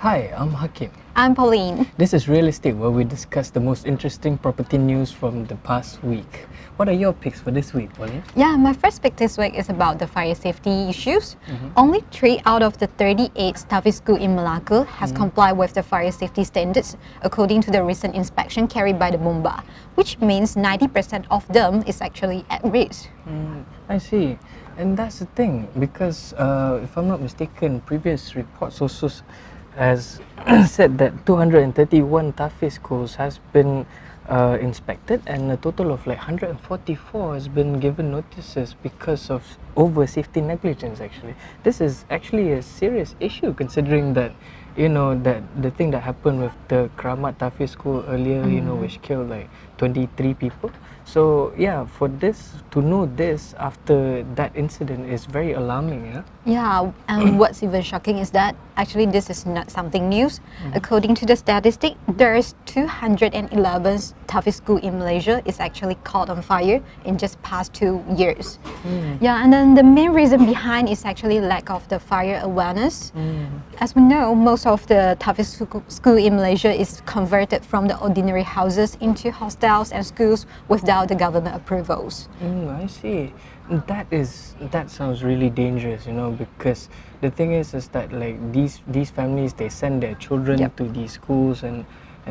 Hi, I'm Hakim. I'm Pauline. This is Real Estate, where we discuss the most interesting property news from the past week. What are your picks for this week, Pauline? Yeah, my first pick this week is about the fire safety issues. Only 3 out of the 38 tahfiz schools in Malacca has complied with the fire safety standards, according to the recent inspection carried by the Mumba, which means 90% of them is actually at risk. I see. And that's the thing, because if I'm not mistaken, previous reports also has said that 231 tahfiz schools has been inspected, and a total of like 144 has been given notices because of over safety negligence. Actually, this is actually a serious issue, considering that that the thing that happened with the Keramat tahfiz school earlier, which killed like 23 people. So yeah, for this to know this after that incident is very alarming. Yeah, and what's even shocking is that actually this is not something new. According to the statistic, there is 211 tahfiz school in Malaysia is actually caught on fire in just past 2 years. Yeah, and then the main reason behind is actually lack of the fire awareness. As we know, most of the tahfiz school in Malaysia is converted from the ordinary houses into hostels and schools without the government approvals. I see. That sounds really dangerous, because the thing is that like these families, they send their children to these schools and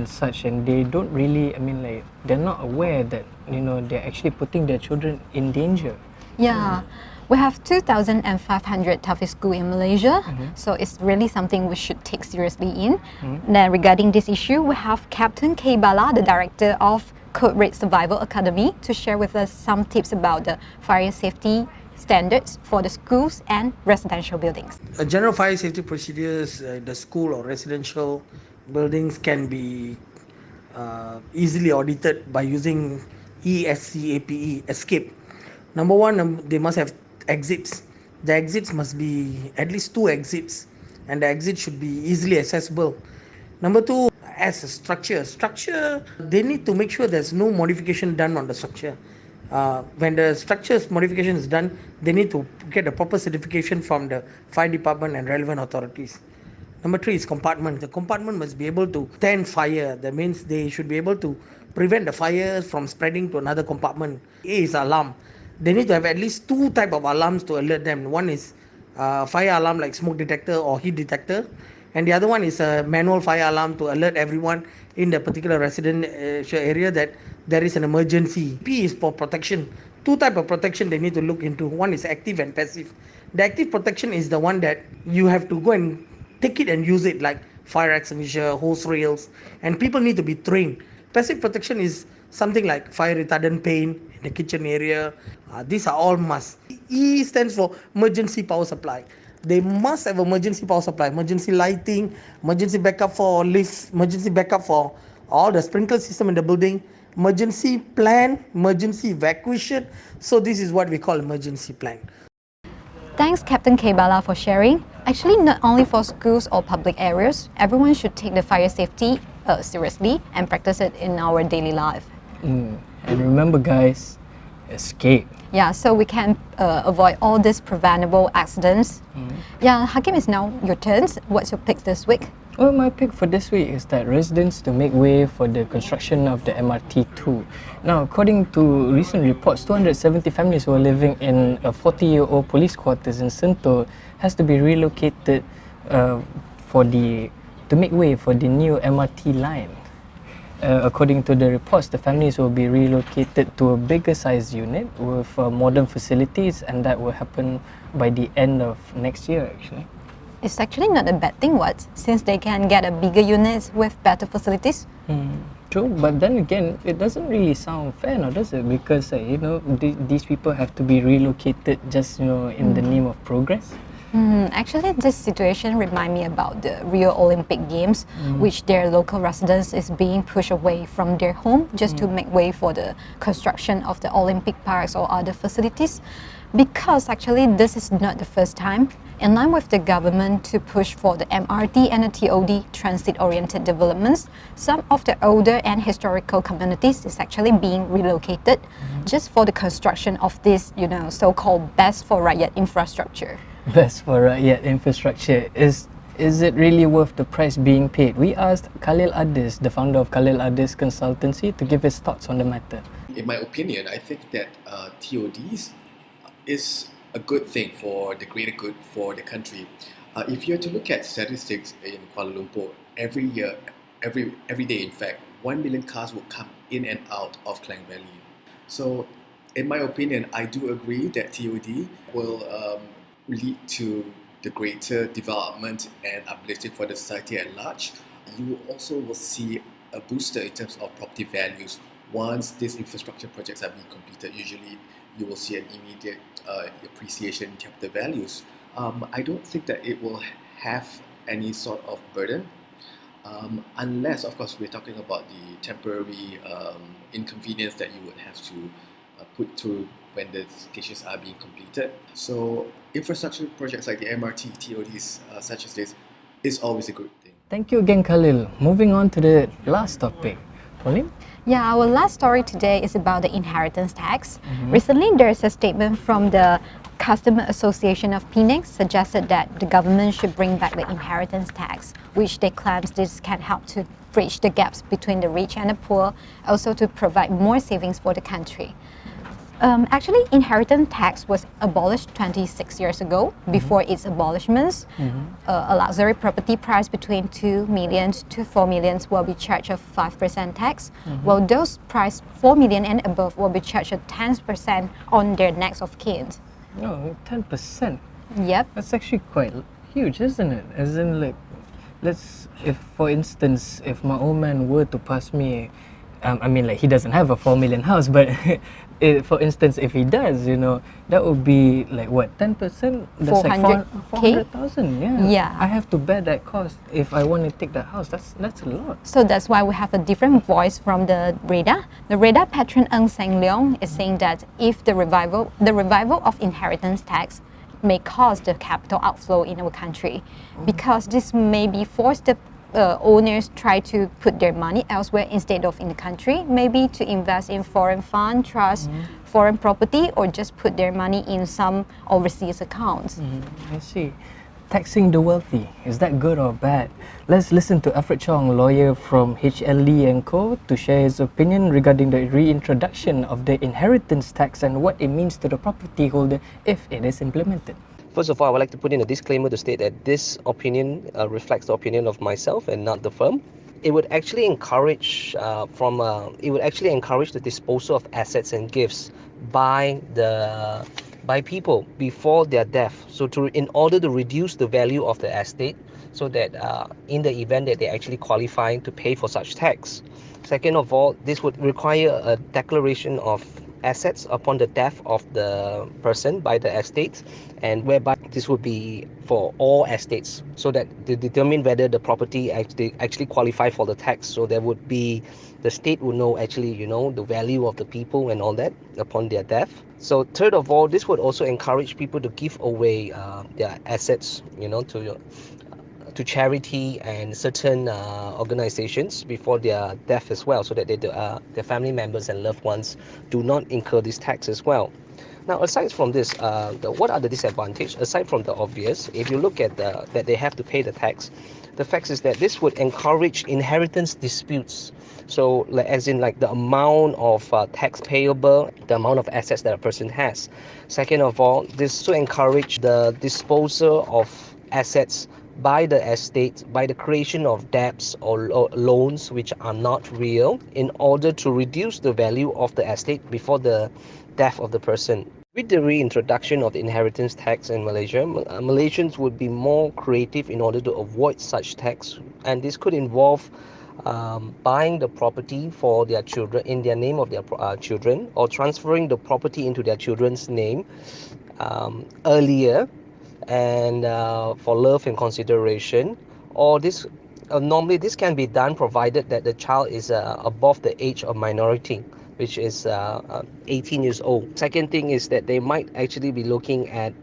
such, and they don't really, they're not aware that they're actually putting their children in danger. Yeah. We have 2,500 tahfiz schools in Malaysia, so it's really something we should take seriously in. Then regarding this issue, we have Captain K. Bala, the director of Code Red Survival Academy, to share with us some tips about the fire safety standards for the schools and residential buildings. General fire safety procedures in the school or residential buildings can be easily audited by using escape. Number one, they must have exits. The exits must be at least 2 exits, and the exit should be easily accessible. Number two, as a structure, they need to make sure there's no modification done on the structure. When the structure's modification is done, they need to get a proper certification from the fire department and relevant authorities. Number 3 is compartment. The compartment must be able to stand fire. That means they should be able to prevent the fire from spreading to another compartment. A is alarm. They need to have at least 2 type of alarms to alert them. One is fire alarm like smoke detector or heat detector, and the other one is a manual fire alarm to alert everyone in the particular residential area that there is an emergency. P is for protection. 2 type of protection they need to look into. One is active and passive. The active protection is the one that you have to go and take it and use it, like fire extinguisher, hose rails, and people need to be trained. Passive protection is something like fire retardant paint in the kitchen area. These are all must. E stands for emergency power supply. They must have emergency power supply, emergency lighting, emergency backup for lifts, emergency backup for all the sprinkler system in the building, emergency plan, emergency evacuation. So this is what we call emergency plan. Thanks, Captain K. Bala, for sharing. Actually, not only for schools or public areas, everyone should take the fire safety seriously and practice it in our daily life. And remember, guys, escape. Yeah, so we can avoid all these preventable accidents. Yeah, Hakim, is now your turn. What's your pick this week? Well, my pick for this week is that residents to make way for the construction of the MRT2. Now, according to recent reports, 270 families who are living in a 40-year-old police quarters in Sentul has to be relocated to make way for the new MRT line. According to the reports, the families will be relocated to a bigger size unit with modern facilities, and that will happen by the end of next year, actually. It's actually not a bad thing, since they can get a bigger unit with better facilities. True, but then again, it doesn't really sound fair, now does it? Because these people have to be relocated just in the name of progress. Actually, this situation reminds me about the Rio Olympic Games, which their local residents is being pushed away from their home just to make way for the construction of the Olympic parks or other facilities. Because actually, this is not the first time. In line with the government to push for the MRT and the TOD, transit-oriented developments, some of the older and historical communities is actually being relocated just for the construction of this, so-called best for Rakyat infrastructure. Best for Rakyat infrastructure is Is it really worth the price being paid? We asked Khalil Adis, the founder of Khalil Adis Consultancy, to give his thoughts on the matter. In my opinion, I think that TODs is a good thing for the greater good for the country. If you are to look at statistics in Kuala Lumpur, every year, every day in fact, 1 million cars will come in and out of Klang Valley. So in my opinion, I do agree that TOD will lead to the greater development and uplifting for the society at large. You also will see a booster in terms of property values. Once these infrastructure projects are being completed, usually you will see an immediate appreciation in capital values. I don't think that it will have any sort of burden, unless, of course, we're talking about the temporary inconvenience that you would have to put through when the stations are being completed. So infrastructure projects like the MRT, TODs such as this is always a good thing. Thank you again, Khalil. Moving on to the last topic. Pauline? Yeah, our last story today is about the inheritance tax. Recently, there's a statement from the Customer Association of Penang suggested that the government should bring back the inheritance tax, which they claim this can help to bridge the gaps between the rich and the poor, also to provide more savings for the country. Actually, inheritance tax was abolished 26 years ago. Before its abolishment, a luxury property price between 2 million to 4 million will be charged a 5% tax, while those priced 4 million and above will be charged a 10% on their next of kin. Oh, 10%. Yep. That's actually quite huge, isn't it? As in, like, if for instance, if my old man were to pass me, I mean, like, he doesn't have a 4 million house, but for instance, if he does, you know, that would be like what, 10%? That's like 400,000. Yeah. I have to bear that cost if I want to take that house. That's a lot. So that's why we have a different voice from the REDA. The REDA patron Ng Sang Leong is saying that if the revival of inheritance tax may cause the capital outflow in our country, because this may be forced the owners try to put their money elsewhere instead of in the country, maybe to invest in foreign fund, trust, foreign property, or just put their money in some overseas accounts. I see. Taxing the wealthy, is that good or bad? Let's listen to Alfred Chong, lawyer from HL Lee & Co., to share his opinion regarding the reintroduction of the inheritance tax and what it means to the property holder if it is implemented. First of all, I would like to put in a disclaimer to state that this opinion reflects the opinion of myself and not the firm. It would actually encourage the disposal of assets and gifts by people before their death. So in order to reduce the value of the estate, so that in the event that they actually qualify to pay for such tax. Second of all, this would require a declaration of assets upon the death of the person by the estate, and whereby this would be for all estates, so that to determine whether the property actually qualify for the tax. So there would be, the state would know actually, you know, the value of the people and all that upon their death. So third of all, this would also encourage people to give away their assets, you know, to charity and certain organizations before their death as well, so that their family members and loved ones do not incur this tax as well. Now, aside from this, what are the disadvantages? Aside from the obvious, if you look at that they have to pay the tax, the fact is that this would encourage inheritance disputes. So, as in the amount of tax payable, the amount of assets that a person has. Second of all, this to encourage the disposal of assets by the estate, by the creation of debts or loans which are not real, in order to reduce the value of the estate before the death of the person. With the reintroduction of the inheritance tax in Malaysia, Malaysians would be more creative in order to avoid such tax, and this could involve buying the property for their children in their name of their children, or transferring the property into their children's name earlier, and for love and consideration. Or this normally this can be done provided that the child is above the age of minority, which is 18 years old. Second thing is that they might actually be looking at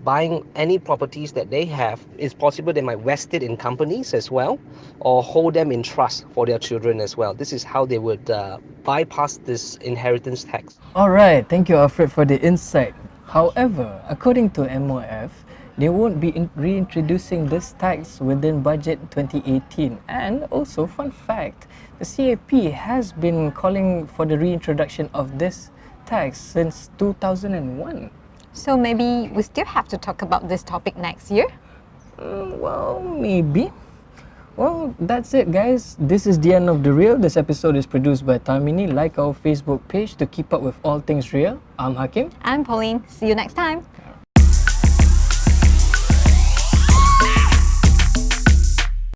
buying any properties that they have. It's possible they might vest it in companies as well, or hold them in trust for their children as well. This is how they would bypass this inheritance tax. Alright, thank you, Alfred, for the insight. However, according to MOF, they won't be reintroducing this tax within budget 2018. And also, fun fact, the CAP has been calling for the reintroduction of this tax since 2001. So maybe we still have to talk about this topic next year? Well, maybe. Well, that's it, guys. This is the end of The Real. This episode is produced by Tarmini. Like our Facebook page to keep up with all things real. I'm Hakim. I'm Pauline. See you next time.